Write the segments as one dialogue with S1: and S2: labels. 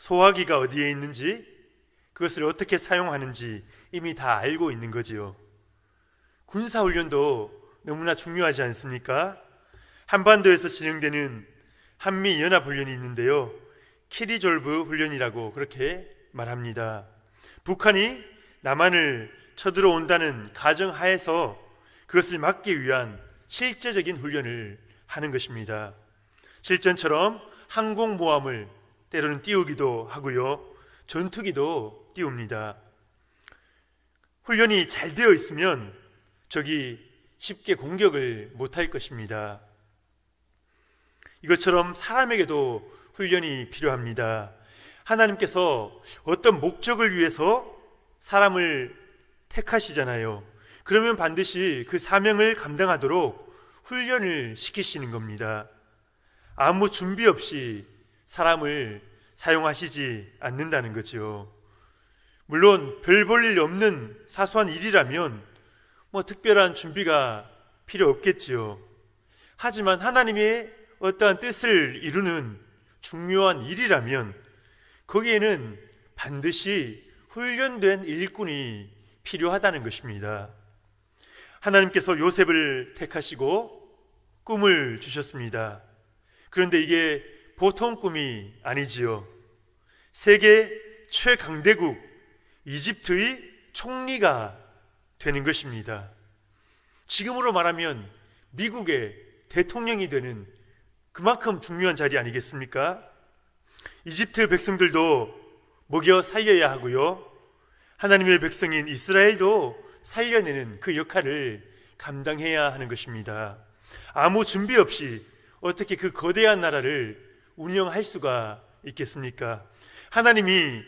S1: 소화기가 어디에 있는지, 그것을 어떻게 사용하는지 이미 다 알고 있는 거지요. 군사훈련도 너무나 중요하지 않습니까? 한반도에서 진행되는 한미연합훈련이 있는데요, 키리졸브 훈련이라고 그렇게 말합니다. 북한이 남한을 쳐들어온다는 가정하에서 그것을 막기 위한 실제적인 훈련을 하는 것입니다. 실전처럼 항공모함을 때로는 띄우기도 하고요, 전투기도 띄웁니다. 훈련이 잘 되어 있으면 적이 쉽게 공격을 못할 것입니다. 이것처럼 사람에게도 훈련이 필요합니다. 하나님께서 어떤 목적을 위해서 사람을 택하시잖아요. 그러면 반드시 그 사명을 감당하도록 훈련을 시키시는 겁니다. 아무 준비 없이 사람을 사용하시지 않는다는 거죠. 물론 별 볼 일 없는 사소한 일이라면 특별한 준비가 필요 없겠지요. 하지만 하나님의 어떠한 뜻을 이루는 중요한 일이라면 거기에는 반드시 훈련된 일꾼이 필요하다는 것입니다. 하나님께서 요셉을 택하시고 꿈을 주셨습니다. 그런데 이게 보통 꿈이 아니지요. 세계 최강대국 이집트의 총리가 되는 것입니다. 지금으로 말하면 미국의 대통령이 되는 그만큼 중요한 자리 아니겠습니까? 이집트 백성들도 먹여 살려야 하고요, 하나님의 백성인 이스라엘도 살려내는 그 역할을 감당해야 하는 것입니다. 아무 준비 없이 어떻게 그 거대한 나라를 운영할 수가 있겠습니까? 하나님이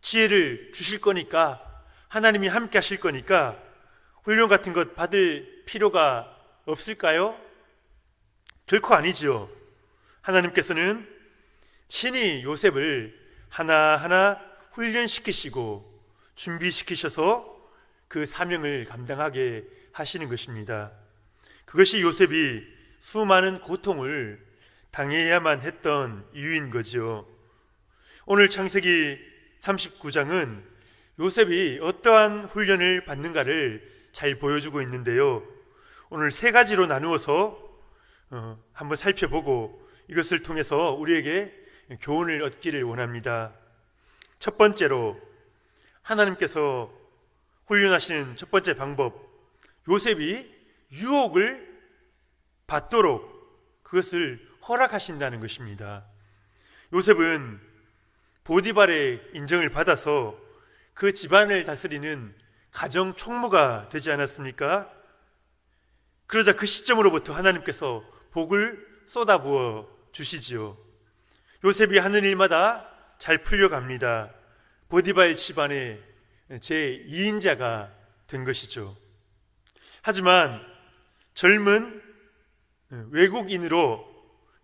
S1: 지혜를 주실 거니까, 하나님이 함께 하실 거니까 훈련 같은 것 받을 필요가 없을까요? 결코 아니지요. 하나님께서는 친히 요셉을 하나하나 훈련시키시고 준비시키셔서 그 사명을 감당하게 하시는 것입니다. 그것이 요셉이 수많은 고통을 당해야만 했던 이유인 거지요. 오늘 창세기 39장은 요셉이 어떠한 훈련을 받는가를 잘 보여주고 있는데요, 오늘 세 가지로 나누어서 한번 살펴보고 이것을 통해서 우리에게 교훈을 얻기를 원합니다. 첫 번째로, 하나님께서 훈련하시는 첫 번째 방법, 요셉이 유혹을 받도록 그것을 허락하신다는 것입니다. 요셉은 보디발의 인정을 받아서 그 집안을 다스리는 가정 총무가 되지 않았습니까? 그러자 그 시점으로부터 하나님께서 복을 쏟아부어 주시지요. 요셉이 하는 일마다 잘 풀려갑니다. 보디발 집안의 제2인자가 된 것이죠. 하지만 젊은 외국인으로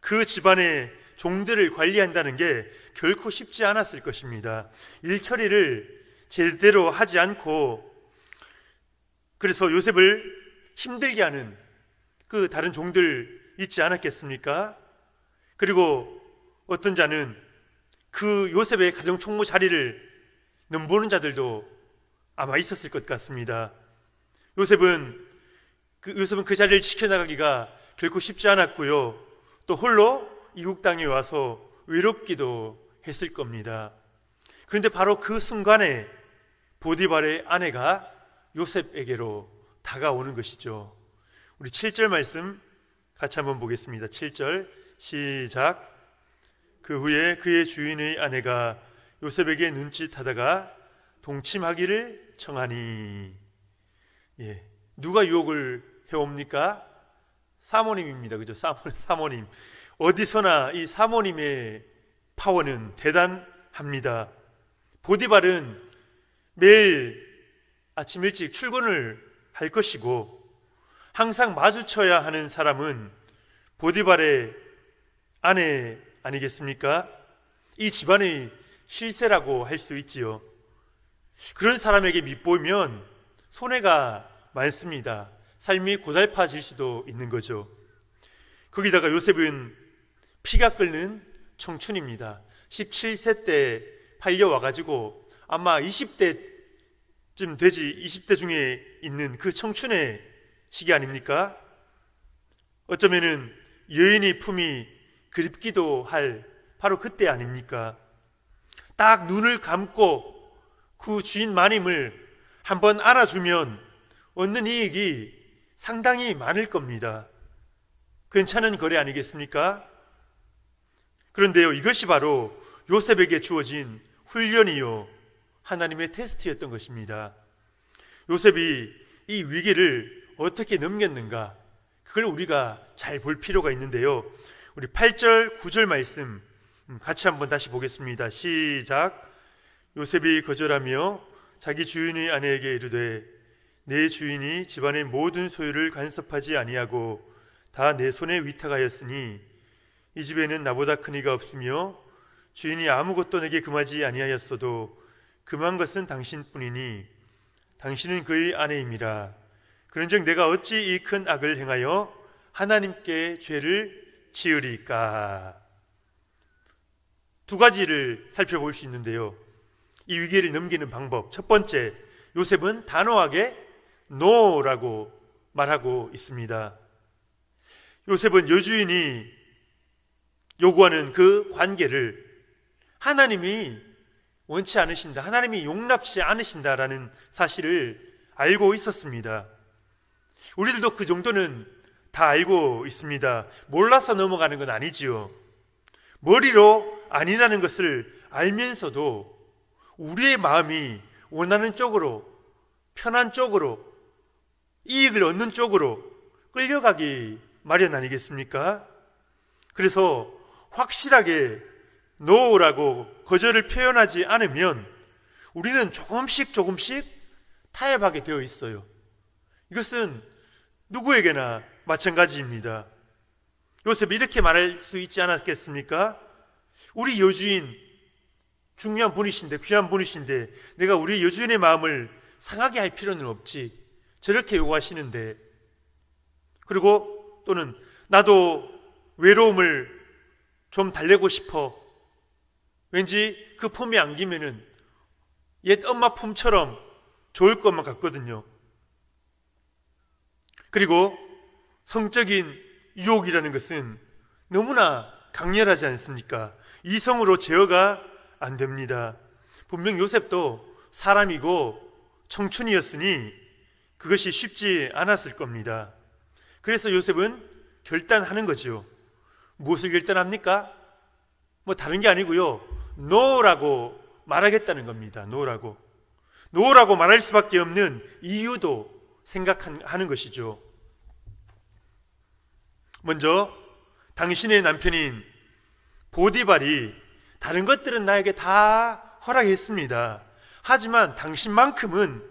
S1: 그 집안의 종들을 관리한다는 게 결코 쉽지 않았을 것입니다. 일 처리를 제대로 하지 않고, 그래서 요셉을 힘들게 하는 그 다른 종들 있지 않았겠습니까? 그리고 어떤 자는 그 요셉의 가정 총무 자리를 넘보는 자들도 아마 있었을 것 같습니다. 요셉은 그 자리를 지켜나가기가 결코 쉽지 않았고요, 또 홀로 이국 땅에 와서 외롭기도 했을 겁니다. 그런데 바로 그 순간에 보디발의 아내가 요셉에게로 다가오는 것이죠. 우리 7절 말씀 같이 한번 보겠습니다. 7절 시작. 그 후에 그의 주인의 아내가 요셉에게 눈짓하다가 동침하기를 청하니. 누가 유혹을 해옵니까? 사모님입니다. 그죠? 사모님. 어디서나 이 사모님의 파워는 대단합니다. 보디발은 매일 아침 일찍 출근을 할 것이고, 항상 마주쳐야 하는 사람은 보디발의 아내 아니겠습니까? 이 집안의 실세라고 할 수 있지요. 그런 사람에게 밉보이면 손해가 많습니다. 삶이 고달파질 수도 있는 거죠. 거기다가 요셉은 피가 끓는 청춘입니다. 17세 때 팔려와가지고 아마 20대쯤 되지, 20대 중에 있는 그 청춘의 시기 아닙니까? 어쩌면은 여인의 품이 그립기도 할 바로 그때 아닙니까? 딱 눈을 감고 그 주인 마님을 한번 알아주면 얻는 이익이 상당히 많을 겁니다. 괜찮은 거래 아니겠습니까? 그런데요, 이것이 바로 요셉에게 주어진 훈련이요, 하나님의 테스트였던 것입니다. 요셉이 이 위기를 어떻게 넘겼는가, 그걸 우리가 잘 볼 필요가 있는데요. 우리 8절, 9절 말씀 같이 한번 다시 보겠습니다. 시작. 요셉이 거절하며 자기 주인의 아내에게 이르되 내 주인이 집안의 모든 소유를 간섭하지 아니하고 다 내 손에 위탁하였으니 이 집에는 나보다 큰 이가 없으며 주인이 아무것도 내게 금하지 아니하였어도 금한 것은 당신뿐이니 당신은 그의 아내임이라. 그런즉 내가 어찌 이 큰 악을 행하여 하나님께 죄를 지으리까. 두 가지를 살펴볼 수 있는데요. 이 위기를 넘기는 방법. 첫 번째, 요셉은 단호하게 NO라고 말하고 있습니다. 요셉은 여주인이 요구하는 그 관계를 하나님이 원치 않으신다, 하나님이 용납시 않으신다라는 사실을 알고 있었습니다. 우리들도 그 정도는 다 알고 있습니다. 몰라서 넘어가는 건 아니지요. 머리로 아니라는 것을 알면서도 우리의 마음이 원하는 쪽으로, 편한 쪽으로, 이익을 얻는 쪽으로 끌려가기 마련 아니겠습니까? 그래서 확실하게 NO라고 거절을 표현하지 않으면 우리는 조금씩 타협하게 되어 있어요. 이것은 누구에게나 마찬가지입니다. 요셉이 이렇게 말할 수 있지 않았겠습니까? 우리 여주인 중요한 분이신데, 귀한 분이신데 내가 우리 여주인의 마음을 상하게 할 필요는 없지, 저렇게 요구하시는데. 그리고 또는 나도 외로움을 좀 달래고 싶어, 왠지 그 품에 안기면은 옛 엄마 품처럼 좋을 것만 같거든요. 그리고 성적인 유혹이라는 것은 너무나 강렬하지 않습니까? 이성으로 제어가 안 됩니다. 분명 요셉도 사람이고 청춘이었으니 그것이 쉽지 않았을 겁니다. 그래서 요셉은 결단하는 거죠. 무엇을 결단합니까? 뭐 다른 게 아니고요, NO라고 말하겠다는 겁니다. NO라고 말할 수밖에 없는 이유도 생각하는 것이죠. 먼저 당신의 남편인 보디발이 다른 것들은 나에게 다 허락했습니다. 하지만 당신만큼은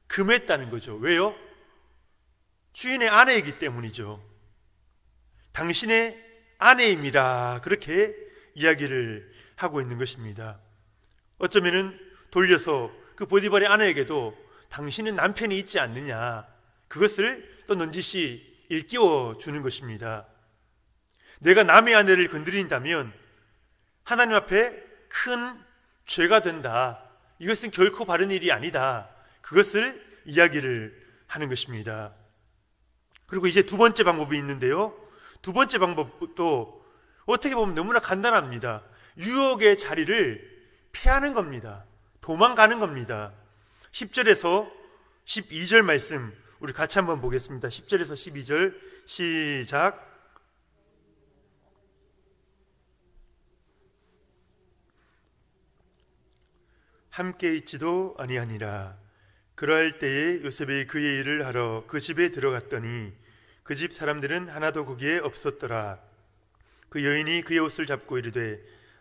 S1: 금했다는 거죠. 왜요? 주인의 아내이기 때문이죠. 당신의 아내입니다. 그렇게 이야기를 하고 있는 것입니다. 어쩌면은 돌려서 그 보디발의 아내에게도 당신은 남편이 있지 않느냐, 그것을 또 넌지시 일깨워 주는 것입니다. 내가 남의 아내를 건드린다면 하나님 앞에 큰 죄가 된다, 이것은 결코 바른 일이 아니다, 그것을 이야기를 하는 것입니다. 그리고 이제 두 번째 방법이 있는데요, 두 번째 방법도 어떻게 보면 너무나 간단합니다. 유혹의 자리를 피하는 겁니다. 도망가는 겁니다. 10절에서 12절 말씀 우리 같이 한번 보겠습니다. 10절에서 12절 시작. 함께 있지도 아니하니라. 그러할 때에 요셉이 그의 일을 하러 그 집에 들어갔더니 그 집 사람들은 하나도 거기에 없었더라. 그 여인이 그의 옷을 잡고 이르되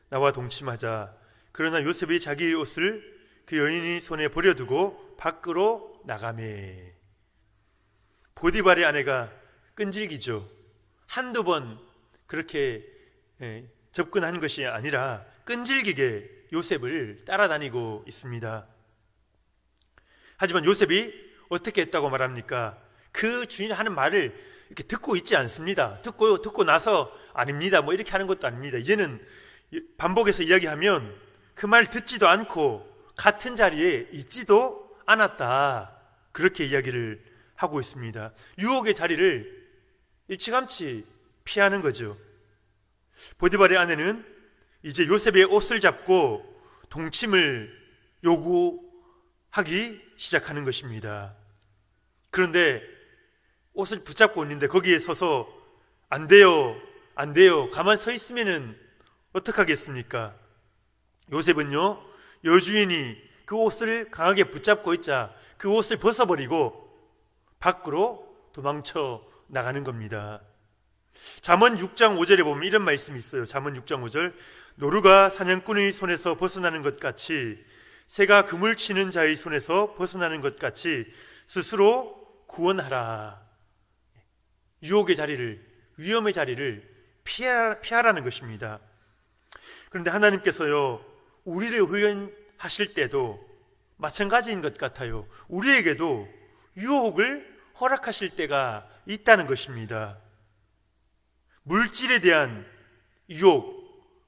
S1: 나와 동침하자. 그러나 요셉이 자기의 옷을 그 여인이 손에 버려두고 밖으로 나가매. 보디발의 아내가 끈질기죠. 한두 번 그렇게 접근한 것이 아니라 끈질기게 요셉을 따라다니고 있습니다. 하지만 요셉이 어떻게 했다고 말합니까? 그 주인 하는 말을 이렇게 듣고 있지 않습니다. 듣고 나서 아닙니다, 뭐 이렇게 하는 것도 아닙니다. 이제는 반복해서 이야기하면 그 말 듣지도 않고 같은 자리에 있지도 않았다. 그렇게 이야기를 하고 있습니다. 유혹의 자리를 일찌감치 피하는 거죠. 보디발의 아내는 이제 요셉의 옷을 잡고 동침을 요구하기 시작하는 것입니다. 그런데 옷을 붙잡고 있는데 거기에 서서 안 돼요, 안 돼요, 가만 서 있으면은 어떡하겠습니까? 요셉은요, 여주인이 그 옷을 강하게 붙잡고 있자 그 옷을 벗어버리고 밖으로 도망쳐 나가는 겁니다. 잠언 6장 5절에 보면 이런 말씀이 있어요. 잠언 6장 5절, 노루가 사냥꾼의 손에서 벗어나는 것 같이, 새가 그물 치는 자의 손에서 벗어나는 것 같이 스스로 구원하라. 유혹의 자리를, 위험의 자리를 피하라는 것입니다. 그런데 하나님께서요, 우리를 훈련하실 때도 마찬가지인 것 같아요. 우리에게도 유혹을 허락하실 때가 있다는 것입니다. 물질에 대한 유혹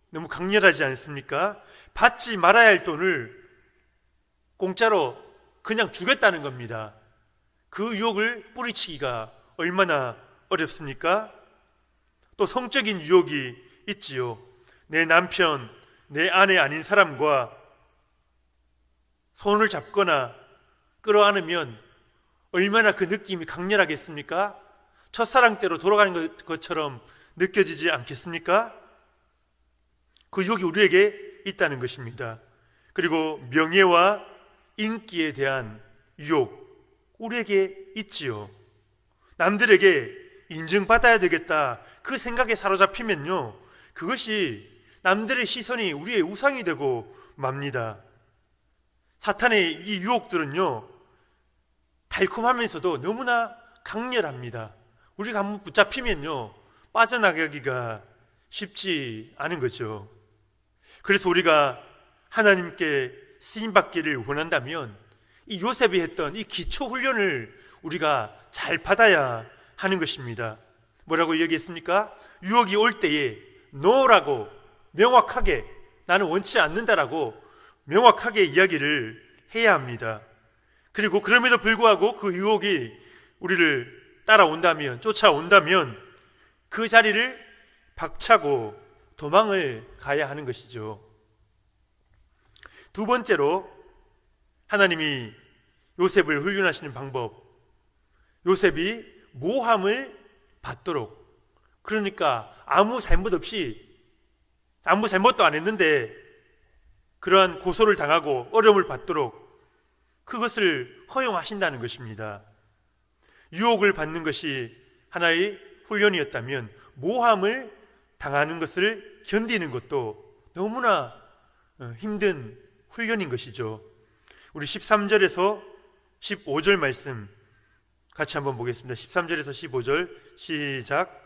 S1: 너무 강렬하지 않습니까? 받지 말아야 할 돈을 공짜로 그냥 주겠다는 겁니다. 그 유혹을 뿌리치기가 얼마나 어렵습니까? 또 성적인 유혹이 있지요. 내 남편, 내 아내 아닌 사람과 손을 잡거나 끌어안으면 얼마나 그 느낌이 강렬하겠습니까? 첫사랑 때로 돌아가는 것처럼 느껴지지 않겠습니까? 그 유혹이 우리에게 있다는 것입니다. 그리고 명예와 인기에 대한 유혹, 우리에게 있지요. 남들에게 인정받아야 되겠다, 그 생각에 사로잡히면요, 그것이 남들의 시선이 우리의 우상이 되고 맙니다. 사탄의 이 유혹들은요, 달콤하면서도 너무나 강렬합니다. 우리가 한번 붙잡히면요, 빠져나가기가 쉽지 않은 거죠. 그래서 우리가 하나님께 쓰임받기를 원한다면 이 요셉이 했던 이 기초 훈련을 우리가 잘 받아야 하는 것입니다. 뭐라고 얘기했습니까? 유혹이 올 때에 no라고 명확하게, 나는 원치 않는다라고 명확하게 이야기를 해야 합니다. 그리고 그럼에도 불구하고 그 유혹이 우리를 따라온다면, 쫓아온다면 그 자리를 박차고 도망을 가야 하는 것이죠. 두 번째로 하나님이 요셉을 훈련하시는 방법, 요셉이 모함을 받도록, 그러니까 아무 잘못 없이, 아무 잘못도 안 했는데 그러한 고소를 당하고 어려움을 받도록 그것을 허용하신다는 것입니다. 유혹을 받는 것이 하나의 훈련이었다면 모함을 당하는 것을 견디는 것도 너무나 힘든 훈련인 것이죠. 우리 13절에서 15절 말씀 같이 한번 보겠습니다. 13절에서 15절 시작.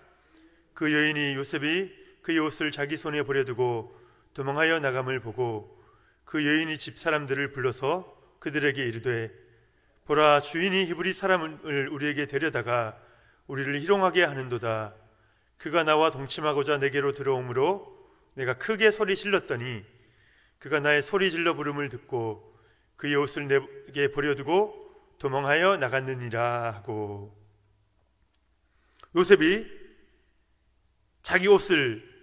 S1: 그 여인이 요셉이 그의 옷을 자기 손에 버려두고 도망하여 나감을 보고 그 여인이 집 사람들을 불러서 그들에게 이르되, 보라, 주인이 히브리 사람을 우리에게 데려다가 우리를 희롱하게 하는도다. 그가 나와 동침하고자 내게로 들어오므로 내가 크게 소리 질렀더니 그가 나의 소리 질러 부름을 듣고 그의 옷을 내게 버려두고 도망하여 나갔느니라 하고, 요셉이 자기 옷을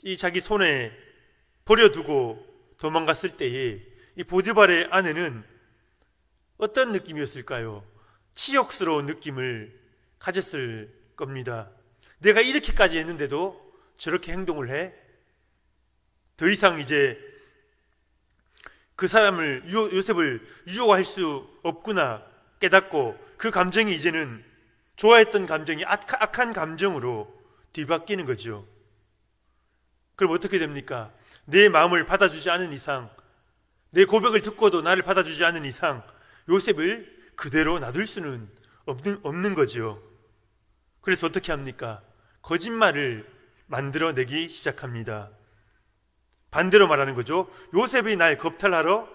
S1: 이 자기 손에 버려두고 도망갔을 때에 이 보디발의 아내는 어떤 느낌이었을까요? 치욕스러운 느낌을 가졌을 겁니다. 내가 이렇게까지 했는데도 저렇게 행동을 해? 더 이상 이제 그 사람을, 요셉을 유혹할 수 없구나 깨닫고 그 감정이 이제는 좋아했던 감정이 악한 감정으로 뒤바뀌는 거죠. 그럼 어떻게 됩니까? 내 마음을 받아주지 않은 이상, 내 고백을 듣고도 나를 받아주지 않은 이상 요셉을 그대로 놔둘 수는 없는 거죠. 그래서 어떻게 합니까? 거짓말을 만들어내기 시작합니다. 반대로 말하는 거죠. 요셉이 날 겁탈하러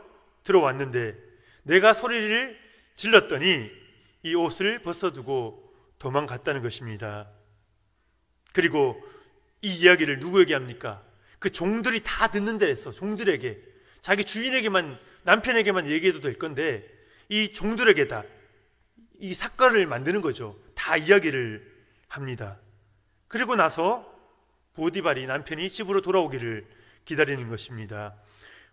S1: 들어왔는데 내가 소리를 질렀더니 이 옷을 벗어두고 도망갔다는 것입니다. 그리고 이 이야기를 누구에게 합니까? 그 종들이 다 듣는 데에서 종들에게, 자기 주인에게만, 남편에게만 얘기해도 될 건데 이 종들에게 다 이 사건을 만드는 거죠. 다 이야기를 합니다. 그리고 나서 보디발이 남편이 집으로 돌아오기를 기다리는 것입니다.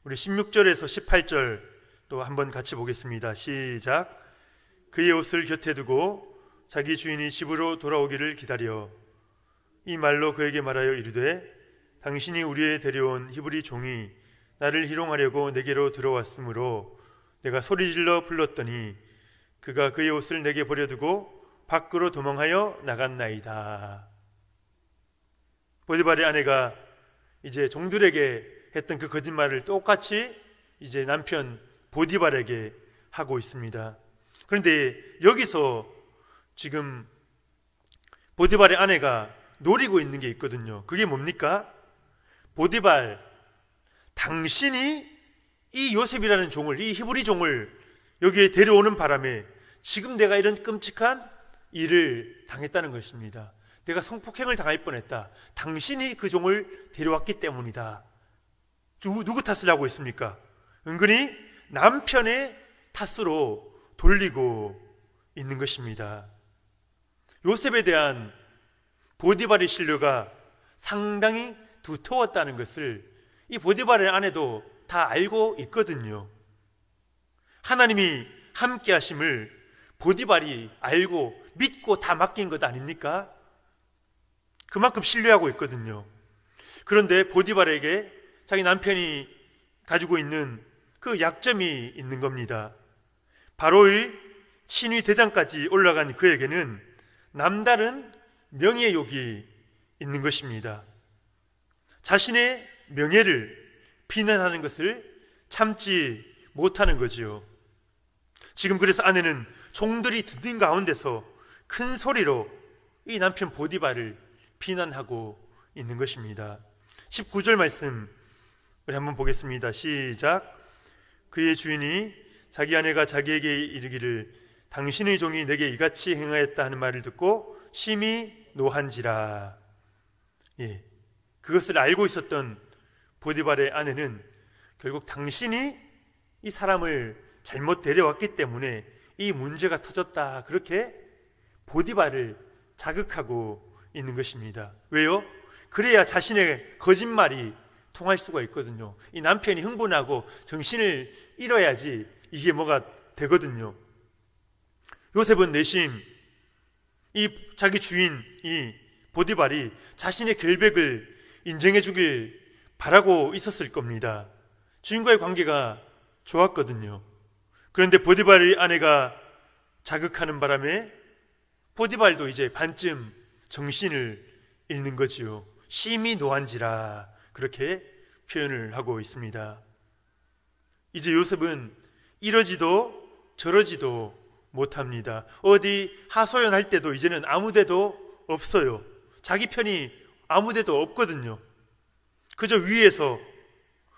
S1: 우리 16절에서 18절 또 한번 같이 보겠습니다. 시작. 그의 옷을 곁에 두고 자기 주인이 집으로 돌아오기를 기다려 이 말로 그에게 말하여 이르되 당신이 우리에 데려온 히브리 종이 나를 희롱하려고 내게로 들어왔으므로 내가 소리질러 불렀더니 그가 그의 옷을 내게 버려두고 밖으로 도망하여 나갔나이다. 보디발의 아내가 이제 종들에게 했던 그 거짓말을 똑같이 이제 남편 보디발에게 하고 있습니다. 그런데 여기서 지금 보디발의 아내가 노리고 있는 게 있거든요. 그게 뭡니까? 보디발, 당신이 이 요셉이라는 종을, 이 히브리 종을 여기에 데려오는 바람에 지금 내가 이런 끔찍한 일을 당했다는 것입니다. 내가 성폭행을 당할 뻔했다. 당신이 그 종을 데려왔기 때문이다. 누구 탓을 하고 있습니까? 은근히 남편의 탓으로 돌리고 있는 것입니다. 요셉에 대한 보디발의 신뢰가 상당히 두터웠다는 것을 이 보디발의 아내도 다 알고 있거든요. 하나님이 함께 하심을 보디발이 알고 믿고 다 맡긴 것 아닙니까? 그만큼 신뢰하고 있거든요. 그런데 보디발에게 자기 남편이 가지고 있는 그 약점이 있는 겁니다. 바로의 친위 대장까지 올라간 그에게는 남다른 명예욕이 있는 것입니다. 자신의 명예를 비난하는 것을 참지 못하는 거지요. 지금 그래서 아내는 종들이 듣는 가운데서 큰 소리로 이 남편 보디발을 비난하고 있는 것입니다. 19절 말씀 우리 한번 보겠습니다. 시작. 그의 주인이 자기 아내가 자기에게 이르기를 당신의 종이 내게 이같이 행하였다 하는 말을 듣고 심히 노한지라. 그것을 알고 있었던 보디발의 아내는 결국 당신이 이 사람을 잘못 데려왔기 때문에 이 문제가 터졌다, 그렇게 보디발을 자극하고 있는 것입니다. 왜요? 그래야 자신의 거짓말이 통할 수가 있거든요. 이 남편이 흥분하고 정신을 잃어야지 이게 뭐가 되거든요. 요셉은 내심 이 자기 주인 이 보디발이 자신의 결백을 인정해 주길 바라고 있었을 겁니다. 주인과의 관계가 좋았거든요. 그런데 보디발의 아내가 자극하는 바람에 보디발도 이제 반쯤 정신을 잃는 거지요. 심히 노한지라, 그렇게 표현을 하고 있습니다. 이제 요셉은 이러지도 저러지도 못합니다. 어디 하소연할 때도 이제는 아무데도 없어요. 자기 편이 아무데도 없거든요. 그저 위에서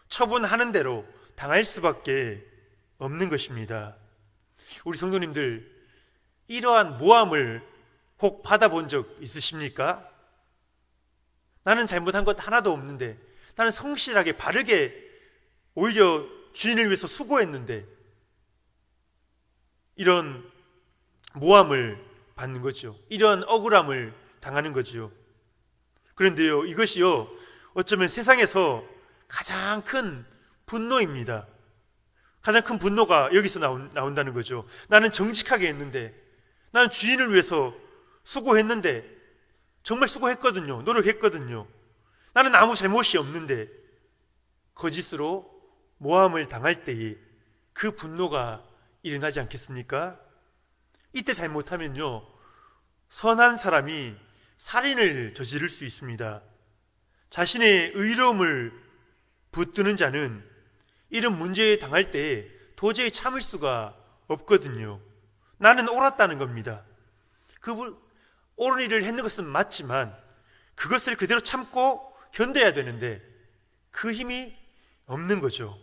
S1: 처분하는 대로 당할 수밖에 없는 것입니다. 우리 성도님들, 이러한 모함을 혹 받아본 적 있으십니까? 나는 잘못한 것 하나도 없는데, 나는 성실하게 바르게 오히려 주인을 위해서 수고했는데 이런 모함을 받는 거죠. 이런 억울함을 당하는 거죠. 그런데요, 이것이요 어쩌면 세상에서 가장 큰 분노입니다. 가장 큰 분노가 여기서 나온다는 거죠. 나는 정직하게 했는데, 나는 주인을 위해서 수고했는데, 정말 수고했거든요. 노력했거든요. 나는 아무 잘못이 없는데 거짓으로 모함을 당할 때에 그 분노가 일어나지 않겠습니까? 이때 잘못하면요, 선한 사람이 살인을 저지를 수 있습니다. 자신의 의로움을 붙드는 자는 이런 문제에 당할 때 도저히 참을 수가 없거든요. 나는 옳았다는 겁니다. 옳은 일을 했는 것은 맞지만 그것을 그대로 참고 견뎌야 되는데 그 힘이 없는 거죠.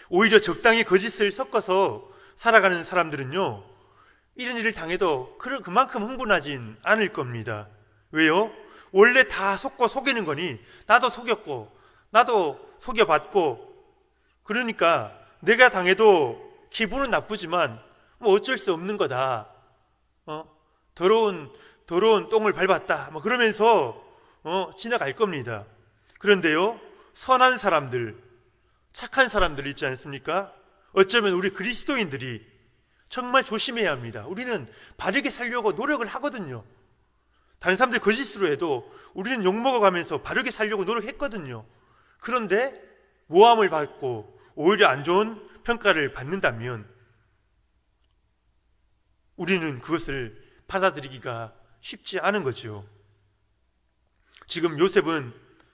S1: 오히려 적당히 거짓을 섞어서 살아가는 사람들은요, 이런 일을 당해도 그만큼 흥분하진 않을 겁니다. 왜요? 원래 다 속고 속이는 거니 나도 속였고 나도 속여봤고, 그러니까 내가 당해도 기분은 나쁘지만 뭐 어쩔 수 없는 거다. 더러운 똥을 밟았다. 뭐 그러면서 지나갈 겁니다. 그런데요, 선한 사람들, 착한 사람들 있지 않습니까? 어쩌면 우리 그리스도인들이 정말 조심해야 합니다. 우리는 바르게 살려고 노력을 하거든요. 다른 사람들 거짓으로 해도 우리는 욕먹어가면서 바르게 살려고 노력했거든요. 그런데 모함을 받고 오히려 안 좋은 평가를 받는다면 우리는 그것을 받아들이기가 쉽지 않은 거죠. 지금 요셉은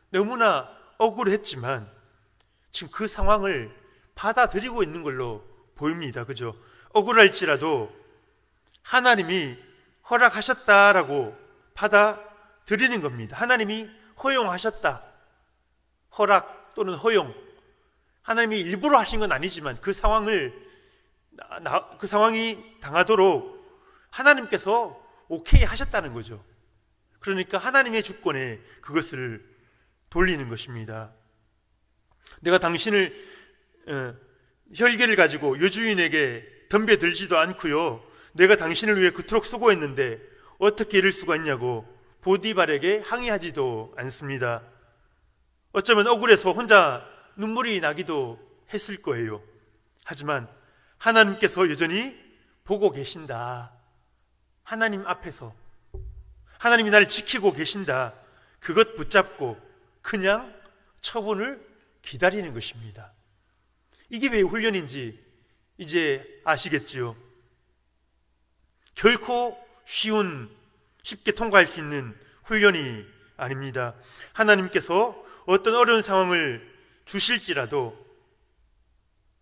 S1: 너무나 억울했지만 지금 그 상황을 받아들이고 있는 걸로 보입니다. 그죠? 억울할지라도 하나님이 허락하셨다라고 받아들이는 겁니다. 하나님이 허용하셨다. 허락 또는 허용. 하나님이 일부러 하신 건 아니지만 그 상황이 당하도록 하나님께서 오케이 하셨다는 거죠. 그러니까 하나님의 주권에 그것을 돌리는 것입니다. 내가 당신을 혈기를 가지고 여주인에게 덤벼들지도 않고요, 내가 당신을 위해 그토록 수고했는데 어떻게 이럴 수가 있냐고 보디발에게 항의하지도 않습니다. 어쩌면 억울해서 혼자 눈물이 나기도 했을 거예요. 하지만 하나님께서 여전히 보고 계신다. 하나님 앞에서 하나님이 나를 지키고 계신다. 그것 붙잡고 그냥 처분을 기다리는 것입니다. 이게 왜 훈련인지 이제 아시겠지요? 결코 쉽게 통과할 수 있는 훈련이 아닙니다. 하나님께서 어떤 어려운 상황을 주실지라도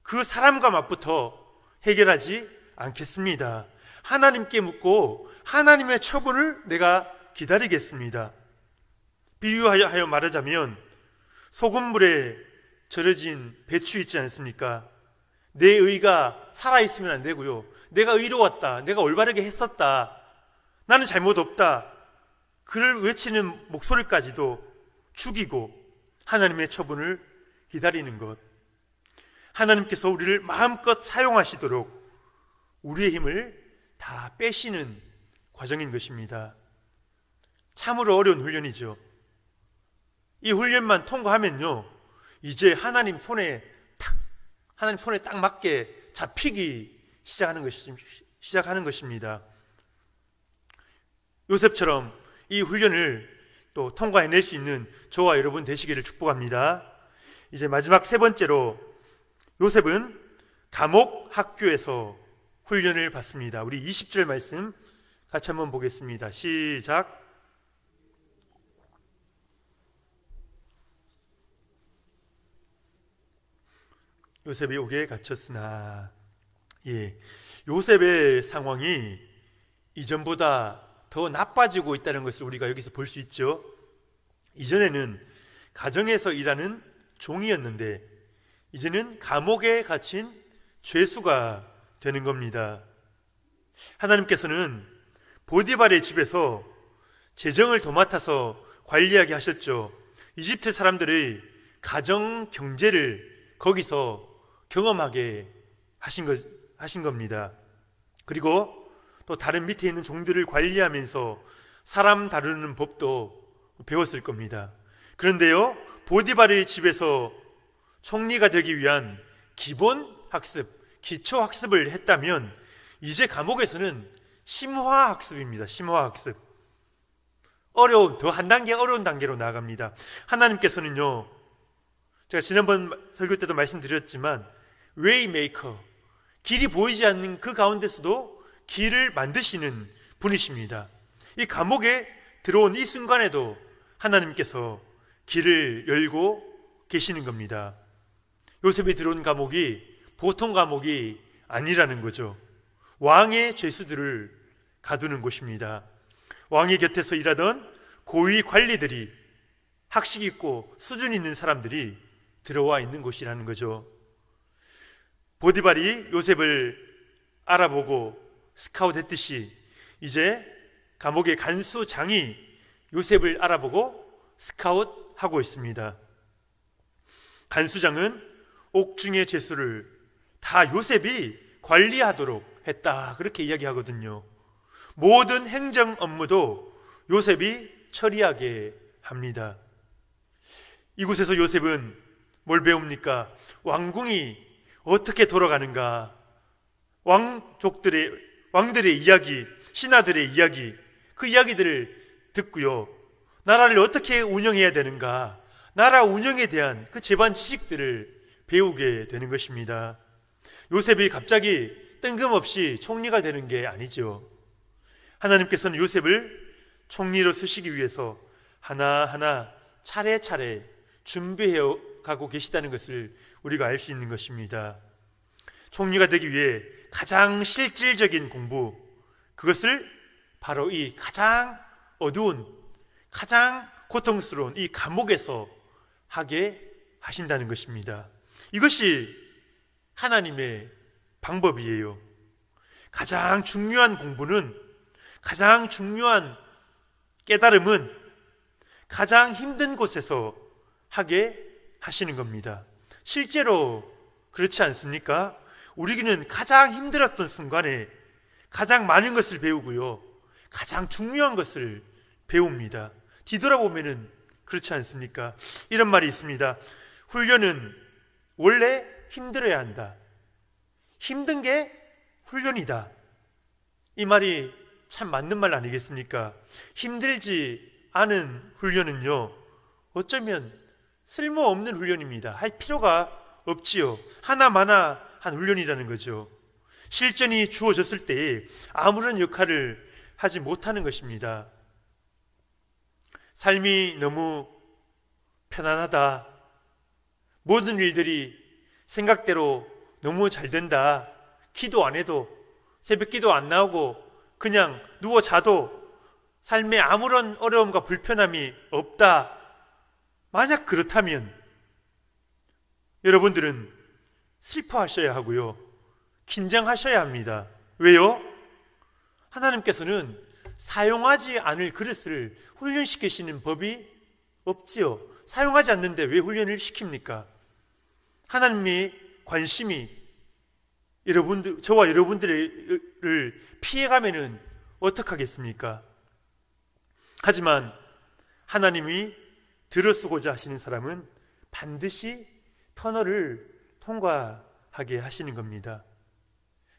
S1: 그 사람과 맞부터 해결하지 않겠습니다. 하나님께 묻고 하나님의 처분을 내가 기다리겠습니다. 비유하여 말하자면 소금물에 절여진 배추 있지 않습니까? 내 의가 살아있으면 안 되고요, 내가 의로웠다, 내가 올바르게 했었다, 나는 잘못 없다, 그를 외치는 목소리까지도 죽이고 하나님의 처분을 기다리는 것. 하나님께서 우리를 마음껏 사용하시도록 우리의 힘을 다 빼시는 과정인 것입니다. 참으로 어려운 훈련이죠. 이 훈련만 통과하면요, 이제 하나님 손에 딱 맞게 잡히기 시작하는 것입니다. 요셉처럼 이 훈련을 또 통과해낼 수 있는 저와 여러분 되시기를 축복합니다. 이제 마지막 세 번째로, 요셉은 감옥 학교에서 훈련을 받습니다. 우리 20절 말씀 같이 한번 보겠습니다. 시작. 요셉이 옥에 갇혔으나, 요셉의 상황이 이전보다 더 나빠지고 있다는 것을 우리가 여기서 볼 수 있죠. 이전에는 가정에서 일하는 종이었는데 이제는 감옥에 갇힌 죄수가 되는 겁니다. 하나님께서는 보디발의 집에서 재정을 도맡아서 관리하게 하셨죠. 이집트 사람들의 가정 경제를 거기서 경험하게 하신 겁니다. 그리고 또 다른 밑에 있는 종들을 관리하면서 사람 다루는 법도 배웠을 겁니다. 그런데요, 보디발의 집에서 총리가 되기 위한 기본 학습, 기초 학습을 했다면 이제 감옥에서는 심화 학습입니다. 심화 학습. 더 한 단계 어려운 단계로 나아갑니다. 하나님께서는요, 제가 지난번 설교 때도 말씀드렸지만 웨이메이커, 길이 보이지 않는 그 가운데서도 길을 만드시는 분이십니다. 이 감옥에 들어온 이 순간에도 하나님께서 길을 열고 계시는 겁니다. 요셉이 들어온 감옥이 보통 감옥이 아니라는 거죠. 왕의 죄수들을 가두는 곳입니다. 왕의 곁에서 일하던 고위 관리들이, 학식 있고 수준 있는 사람들이 들어와 있는 곳이라는 거죠. 보디발이 요셉을 알아보고 스카웃했듯이 이제 감옥의 간수장이 요셉을 알아보고 스카웃하고 있습니다. 간수장은 옥중의 죄수를 다 요셉이 관리하도록 했다, 그렇게 이야기하거든요. 모든 행정 업무도 요셉이 처리하게 합니다. 이곳에서 요셉은 뭘 배웁니까? 왕궁이 어떻게 돌아가는가, 왕들의 이야기, 신하들의 이야기, 그 이야기들을 듣고요, 나라를 어떻게 운영해야 되는가, 나라 운영에 대한 그 제반 지식들을 배우게 되는 것입니다. 요셉이 갑자기 뜬금없이 총리가 되는 게 아니죠. 하나님께서는 요셉을 총리로 쓰시기 위해서 하나하나 차례차례 준비해 가고 계시다는 것을 우리가 알 수 있는 것입니다. 총리가 되기 위해 가장 실질적인 공부, 그것을 바로 이 가장 어두운, 가장 고통스러운 이 감옥에서 하게 하신다는 것입니다. 이것이 하나님의 방법이에요. 가장 중요한 공부는, 가장 중요한 깨달음은 가장 힘든 곳에서 하게 하시는 겁니다. 실제로 그렇지 않습니까? 우리는 가장 힘들었던 순간에 가장 많은 것을 배우고요, 가장 중요한 것을 배웁니다. 뒤돌아보면은 그렇지 않습니까? 이런 말이 있습니다. 훈련은 원래 힘들어야 한다. 힘든 게 훈련이다. 이 말이 참 맞는 말 아니겠습니까? 힘들지 않은 훈련은요, 어쩌면 쓸모없는 훈련입니다. 할 필요가 없지요. 하나마나 한 훈련이라는 거죠. 실전이 주어졌을 때에 아무런 역할을 하지 못하는 것입니다. 삶이 너무 편안하다, 모든 일들이 생각대로 너무 잘 된다, 기도 안 해도, 새벽 기도 안 나오고 그냥 누워 자도 삶에 아무런 어려움과 불편함이 없다, 만약 그렇다면 여러분들은 슬퍼하셔야 하고요, 긴장하셔야 합니다. 왜요? 하나님께서는 사용하지 않을 그릇을 훈련시키시는 법이 없지요. 사용하지 않는데 왜 훈련을 시킵니까? 하나님의 관심이 저와 여러분들을 피해가면은 어떡하겠습니까? 하지만 하나님이 들어쓰고자 하시는 사람은 반드시 터널을 통과하게 하시는 겁니다.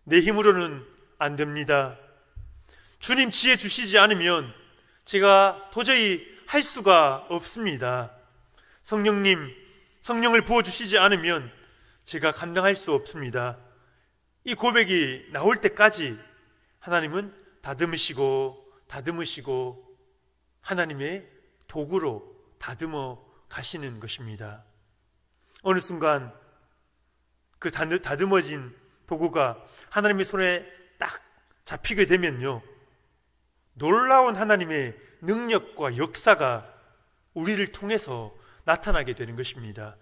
S1: 내 힘으로는 안 됩니다. 주님 지혜 주시지 않으면 제가 도저히 할 수가 없습니다. 성령을 부어주시지 않으면 제가 감당할 수 없습니다. 이 고백이 나올 때까지 하나님은 다듬으시고 하나님의 도구로 다듬어 가시는 것입니다. 어느 순간 그 다듬어진 도구가 하나님의 손에 딱 잡히게 되면요, 놀라운 하나님의 능력과 역사가 우리를 통해서 나타나게 되는 것입니다.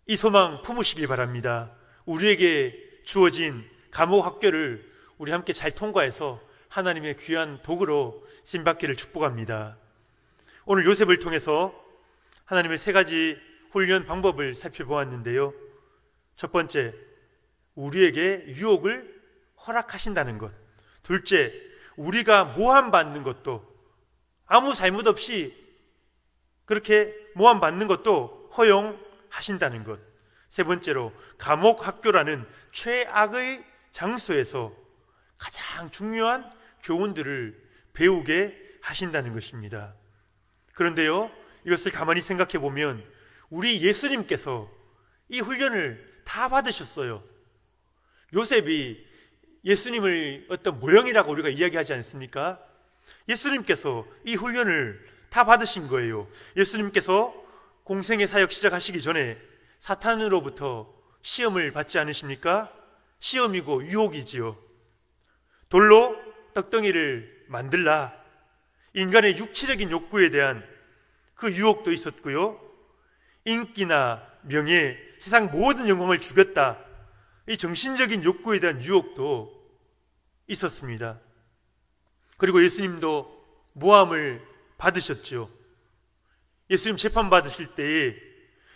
S1: 이 소망 품으시길 바랍니다. 우리에게 주어진 감옥 학교를 우리 함께 잘 통과해서 하나님의 귀한 도구로 쓰임받기를 축복합니다. 오늘 요셉을 통해서 하나님의 세 가지 훈련 방법을 살펴보았는데요. 첫 번째, 우리에게 유혹을 허락하신다는 것. 둘째, 우리가 모함받는 것도, 아무 잘못 없이 그렇게 모함받는 것도 허용하신다는 것. 세 번째로, 감옥 학교라는 최악의 장소에서 가장 중요한 교훈들을 배우게 하신다는 것입니다. 그런데요, 이것을 가만히 생각해 보면 우리 예수님께서 이 훈련을 다 받으셨어요. 요셉이 예수님을 어떤 모형이라고 우리가 이야기하지 않습니까? 예수님께서 이 훈련을 다 받으신 거예요. 예수님께서 공생의 사역 시작하시기 전에 사탄으로부터 시험을 받지 않으십니까? 시험이고 유혹이지요. 돌로 떡덩이를 만들라, 인간의 육체적인 욕구에 대한 그 유혹도 있었고요, 인기나 명예, 세상 모든 영광을 주겠다, 이 정신적인 욕구에 대한 유혹도 있었습니다. 그리고 예수님도 모함을 받으셨죠. 예수님 재판 받으실 때에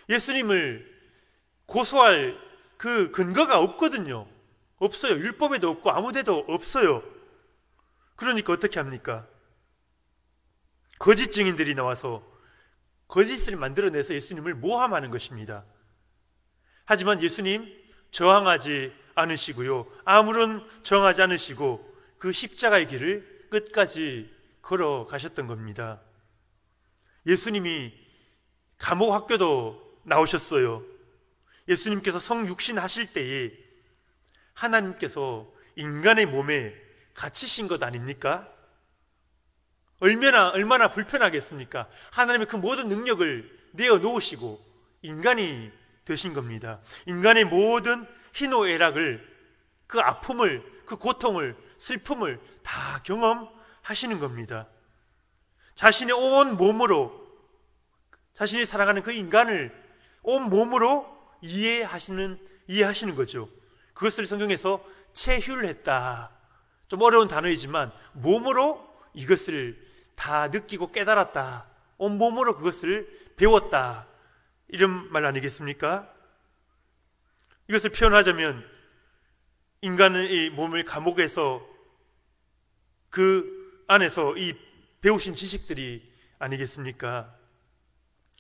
S1: 예수님을 고소할 그 근거가 없거든요. 없어요. 율법에도 없고 아무 데도 없어요. 그러니까 어떻게 합니까? 거짓 증인들이 나와서 거짓을 만들어내서 예수님을 모함하는 것입니다. 하지만 예수님 저항하지 않으시고요. 아무런 저항하지 않으시고 그 십자가의 길을 끝까지 걸어가셨던 겁니다. 예수님이 감옥 학교도 나오셨어요. 예수님께서 성육신 하실 때에 하나님께서 인간의 몸에 갇히신 것 아닙니까? 얼마나 불편하겠습니까? 하나님의 그 모든 능력을 내어놓으시고 인간이 되신 겁니다. 인간의 모든 희노애락을, 그 아픔을, 그 고통을, 슬픔을 다 경험하시는 겁니다. 자신의 온 몸으로, 자신이 살아가는 그 인간을 온 몸으로 이해하시는 거죠. 그것을 성경에서 체휼했다. 좀 어려운 단어이지만 몸으로 이것을 다 느끼고 깨달았다. 온 몸으로 그것을 배웠다. 이런 말 아니겠습니까? 이것을 표현하자면 인간은 이 몸을 감옥에서 그 안에서 이 배우신 지식들이 아니겠습니까?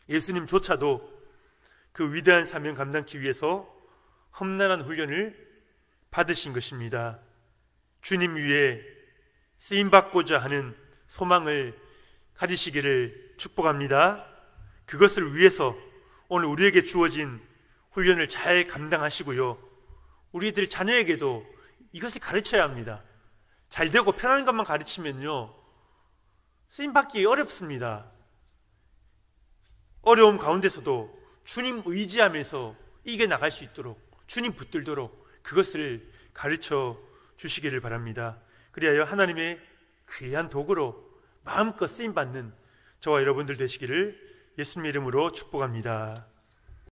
S1: 예수님조차도 그 위대한 사명 감당하기 위해서 험난한 훈련을 받으신 것입니다. 주님 위에 쓰임받고자 하는 소망을 가지시기를 축복합니다. 그것을 위해서 오늘 우리에게 주어진 훈련을 잘 감당하시고요. 우리들 자녀에게도 이것을 가르쳐야 합니다. 잘 되고 편한 것만 가르치면요, 쓰임받기 어렵습니다. 어려움 가운데서도 주님 의지하면서 이겨나갈 수 있도록, 주님 붙들도록 그것을 가르쳐 주시기를 바랍니다. 그리하여 하나님의 귀한 도구로 마음껏 쓰임받는 저와 여러분들 되시기를 예수님 이름으로 축복합니다.